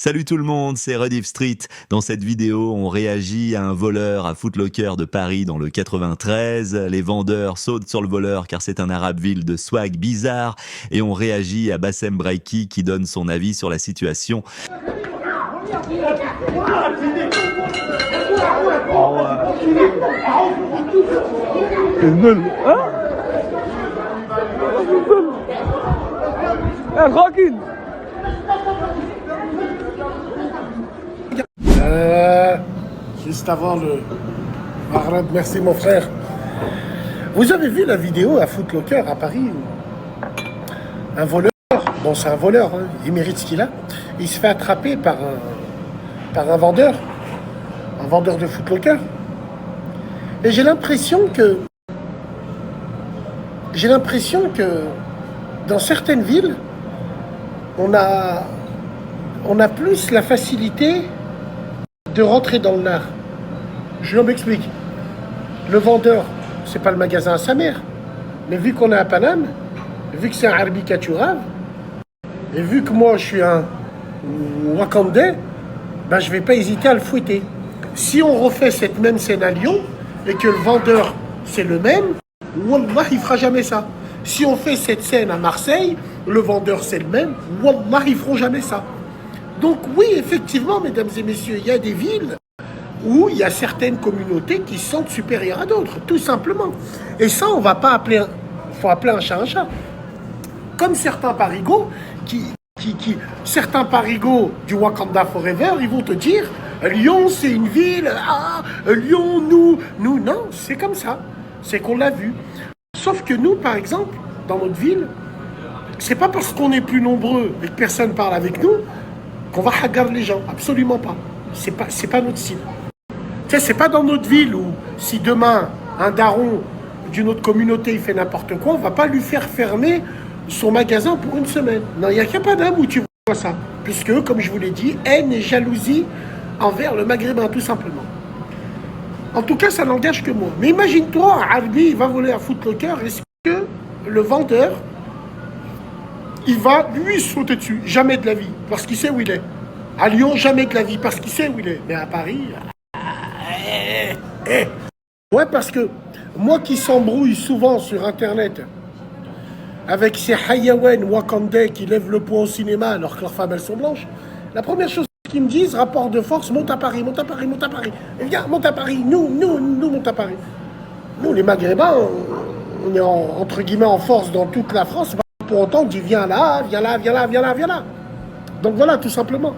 Salut tout le monde, c'est Rediff Street. Dans cette vidéo, on réagit à un voleur à Foot Locker de Paris dans le 93. Les vendeurs sautent sur le voleur car c'est un Arabville de swag bizarre. Et on réagit à Bassem Braiki qui donne son avis sur la situation. tranquille. Juste avant le Maghreb, merci mon frère. Vous avez vu la vidéo à Foot Locker à Paris où un voleur, bon c'est un voleur, hein, il mérite ce qu'il a, il se fait attraper par un vendeur de Foot Locker. Et j'ai l'impression que dans certaines villes, on a plus la facilité de rentrer dans le lard. Je m'explique. Le vendeur, c'est pas le magasin à sa mère. Mais vu qu'on est à Paname, vu que c'est un Arbi Kachurav, et vu que moi je suis un Wakandais, ben je vais pas hésiter à le fouetter. Si on refait cette même scène à Lyon, et que le vendeur c'est le même, Wallah il fera jamais ça. Si on fait cette scène à Marseille, le vendeur c'est le même, Wallah ils feront jamais ça. Donc oui, effectivement, mesdames et messieurs, il y a des villes où il y a certaines communautés qui se sentent supérieures à d'autres, tout simplement. Et ça, on va pas appeler, faut appeler un chat un chat. Comme certains parigots, certains parigots du Wakanda Forever, ils vont te dire, Lyon c'est une ville, Lyon, nous, non, c'est comme ça, c'est qu'on l'a vu. Sauf que nous, par exemple, dans notre ville, c'est pas parce qu'on est plus nombreux et que personne parle avec nous qu'on va hagar les gens, absolument pas. C'est pas notre style. Tu sais, c'est pas dans notre ville où si demain un daron d'une autre communauté il fait n'importe quoi, on va pas lui faire fermer son magasin pour une semaine. Non, il n'y a qu'à Paname où tu vois ça. Puisque, comme je vous l'ai dit, haine et jalousie envers le maghrébin, tout simplement. En tout cas, ça n'engage que moi. Mais imagine-toi, Arbi, il va voler à Foot Locker, est-ce que le vendeur, il va lui sauter dessus? Jamais de la vie, parce qu'il sait où il est. À Lyon, jamais de la vie, parce qu'il sait où il est. Mais à Paris, ouais, parce que moi qui s'embrouille souvent sur Internet avec ces hayawen wakandais qui lèvent le poing au cinéma alors que leurs femmes, elles sont blanches, la première chose qu'ils me disent, rapport de force, monte à Paris, monte à Paris, monte à Paris. Et viens, monte à Paris, nous, monte à Paris. Nous, les Maghrébins, on est entre guillemets en force dans toute la France. Pour autant, on dit viens là, viens là, viens là, viens là, viens là. Donc voilà, tout simplement.